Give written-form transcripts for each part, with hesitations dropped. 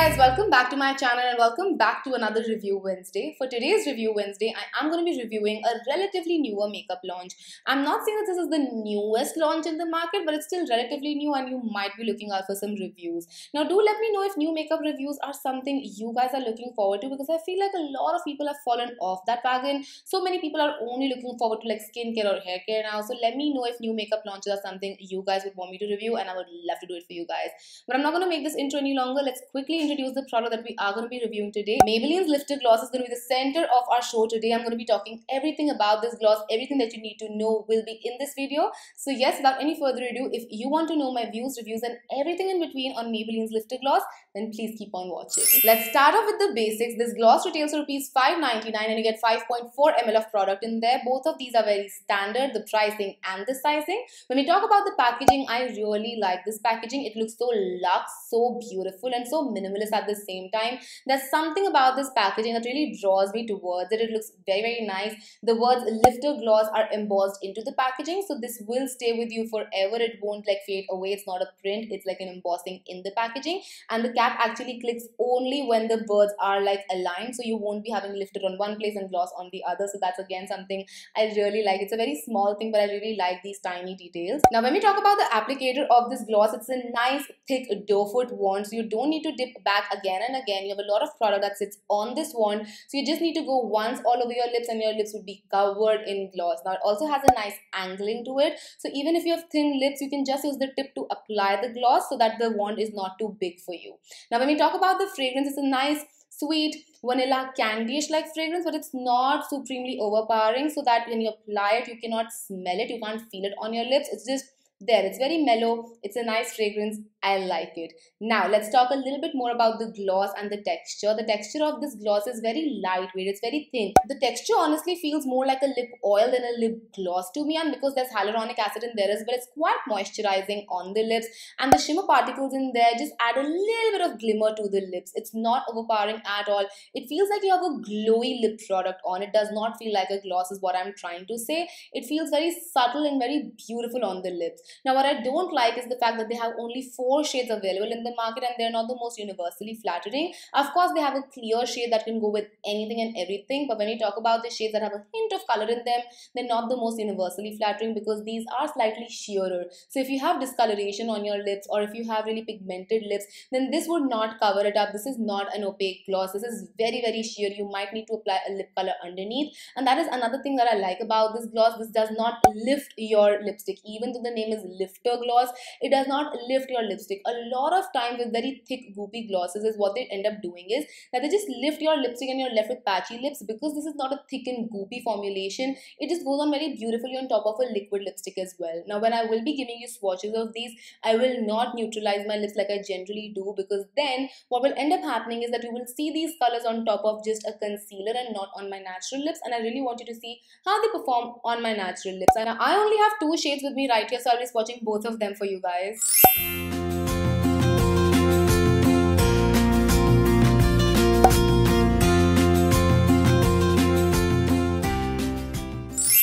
guys, welcome back to my channel and welcome back to another review Wednesday. For today's review Wednesday, I am going to be reviewing a relatively newer makeup launch. I'm not saying that this is the newest launch in the market, but it's still relatively new and you might be looking out for some reviews. Now do let me know if new makeup reviews are something you guys are looking forward to, because I feel like a lot of people have fallen off that wagon. So many people are only looking forward to like skincare or hair care now. So let me know if new makeup launches are something you guys would want me to review, and I would love to do it for you guys. But I'm not going to make this intro any longer. Let's quickly introduce the product that we are going to be reviewing today. Maybelline's Lifter Gloss is going to be the center of our show today. I'm going to be talking everything about this gloss. Everything that you need to know will be in this video. So yes, without any further ado, if you want to know my views, reviews and everything in between on Maybelline's Lifter Gloss, then please keep on watching. Let's start off with the basics. This gloss retails for ₹5.99 and you get 5.4 ml of product in there. Both of these are very standard, the pricing and the sizing. When we talk about the packaging, I really like this packaging. It looks so luxe, so beautiful and so minimalist at the same time. There's something about this packaging that really draws me towards it. It looks very nice. The words Lifter Gloss are embossed into the packaging, so this will stay with you forever. It won't like fade away. It's not a print, it's like an embossing in the packaging, and the cap actually clicks only when the birds are like aligned, so you won't be having lifter on one place and gloss on the other. So that's again something I really like. It's a very small thing, but I really like these tiny details. Now when we talk about the applicator of this gloss, it's a nice thick doe foot wand, so you don't need to dip back again and again. You have a lot of product that sits on this wand, so you just need to go once all over your lips and your lips would be covered in gloss. Now it also has a nice angling to it, so even if you have thin lips, you can just use the tip to apply the gloss so that the wand is not too big for you. Now when we talk about the fragrance, it's a nice sweet vanilla candyish like fragrance, but it's not supremely overpowering, so that when you apply it you cannot smell it, you can't feel it on your lips. It's just there. It's very mellow. It's a nice fragrance. I like it. Now let's talk a little bit more about the gloss and the texture. The texture of this gloss is very lightweight. It's very thin. The texture honestly feels more like a lip oil than a lip gloss to me, and because there's hyaluronic acid in there as well, it's quite moisturizing on the lips, and the shimmer particles in there just add a little bit of glimmer to the lips. It's not overpowering at all. It feels like you have a glowy lip product on. It does not feel like a gloss is what I'm trying to say. It feels very subtle and very beautiful on the lips. Now what I don't like is the fact that they have only 4 shades available in the market and they're not the most universally flattering. Of course they have a clear shade that can go with anything and everything, but when we talk about the shades that have a hint of color in them, they're not the most universally flattering because these are slightly sheerer. So if you have discoloration on your lips or if you have really pigmented lips, then this would not cover it up. This is not an opaque gloss. This is very sheer. You might need to apply a lip color underneath, and that is another thing that I like about this gloss. This does not lift your lipstick. Even though the name is Lifter Gloss, it does not lift your lipstick. A lot of times with very thick goopy glosses is what they end up doing is that they just lift your lipstick and you're left with patchy lips. Because this is not a thick and goopy formulation, it just goes on very beautifully on top of a liquid lipstick as well. Now when I will be giving you swatches of these, I will not neutralize my lips like I generally do, because then what will end up happening is that you will see these colors on top of just a concealer and not on my natural lips, and I really want you to see how they perform on my natural lips. And I only have 2 shades with me right here, so I'll be swatching both of them for you guys.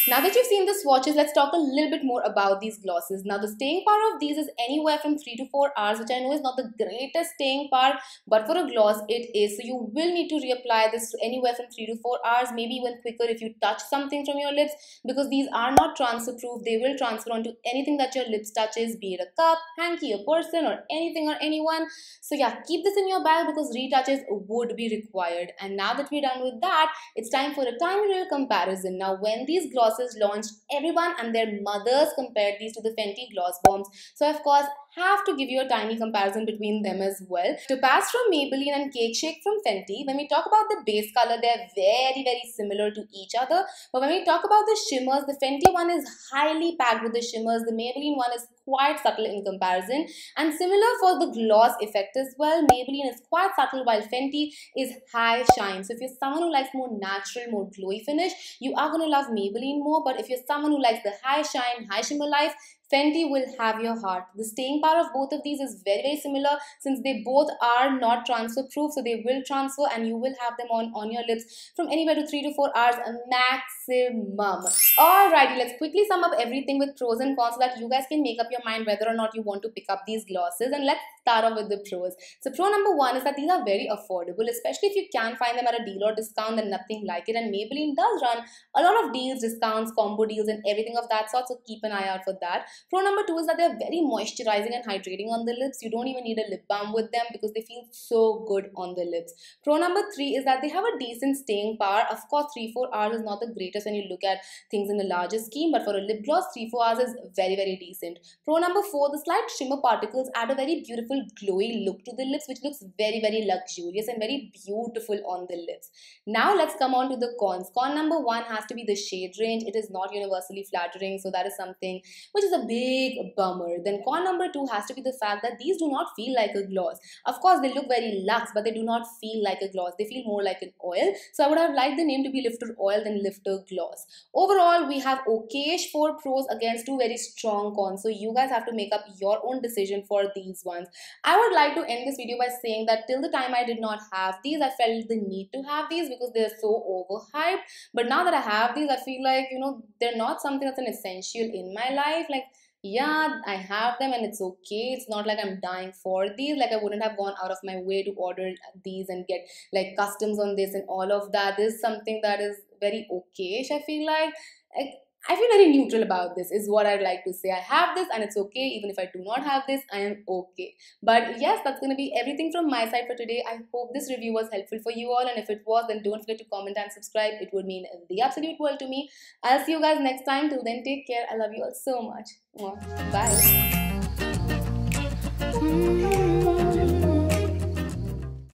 Now that you've seen the swatches, let's talk a little bit more about these glosses. Now the staying power of these is anywhere from 3 to 4 hours, which I know is not the greatest staying power, but for a gloss it is. So you will need to reapply this anywhere from 3 to 4 hours, maybe even quicker if you touch something from your lips, because these are not transfer proof. They will transfer onto anything that your lips touches, be it a cup, hanky, a person or anything or anyone. So yeah, keep this in your bag because retouches would be required. And now that we're done with that, it's time for a tiny little comparison. Now when these glosses launched, everyone and their mothers compared these to the Fenty gloss bombs. So of course have to give you a tiny comparison between them as well. Topaz from Maybelline and Cake Shake from Fenty. When we talk about the base color, they're very similar to each other. But when we talk about the shimmers, the Fenty one is highly packed with the shimmers. The Maybelline one is quite subtle in comparison. And similar for the gloss effect as well. Maybelline is quite subtle while Fenty is high shine. So if you're someone who likes more natural, more glowy finish, you are going to love Maybelline more. But if you're someone who likes the high shine, high shimmer life, Fenty will have your heart. The staying power of both of these is very, very similar since they both are not transfer proof. So they will transfer and you will have them on your lips from anywhere to 3 to 4 hours maximum. Alrighty, let's quickly sum up everything with pros and cons so that you guys can make up your mind whether or not you want to pick up these glosses. And let's start off with the pros. So pro number one is that these are very affordable, especially if you can find them at a deal or discount, then nothing like it. And Maybelline does run a lot of deals, discounts, combo deals and everything of that sort, so keep an eye out for that. Pro number two is that they're very moisturizing and hydrating on the lips. You don't even need a lip balm with them because they feel so good on the lips. Pro number three is that they have a decent staying power. Of course, 3-4 hours is not the greatest when you look at things in a larger scheme, but for a lip gloss, 3-4 hours is very, very decent. Pro number four, the slight shimmer particles add a very beautiful glowy look to the lips, which looks very, very luxurious and very beautiful on the lips. Now let's come on to the cons. Con number one has to be the shade range. It is not universally flattering, so that is something which is a big bummer. Then con number two has to be the fact that these do not feel like a gloss. Of course, they look very luxe, but they do not feel like a gloss. They feel more like an oil. So I would have liked the name to be Lifter Oil than Lifter Gloss. Overall, we have okayish 4 pros against 2 very strong cons. So you guys have to make up your own decision for these ones. I would like to end this video by saying that till the time I did not have these, I felt the need to have these because they're so overhyped. But now that I have these, I feel like, they're not something that's an essential in my life. Like, yeah, I have them and it's okay. It's not like I'm dying for these. Like, I wouldn't have gone out of my way to order these and get like customs on this and all of that. This is something that is very okayish, I feel like. I feel very neutral about this is what I'd like to say. I have this and it's okay. Even if I do not have this, I am okay. But yes, that's going to be everything from my side for today. I hope this review was helpful for you all. And if it was, then don't forget to comment and subscribe. It would mean the absolute world to me. I'll see you guys next time. Till then, take care. I love you all so much. Bye.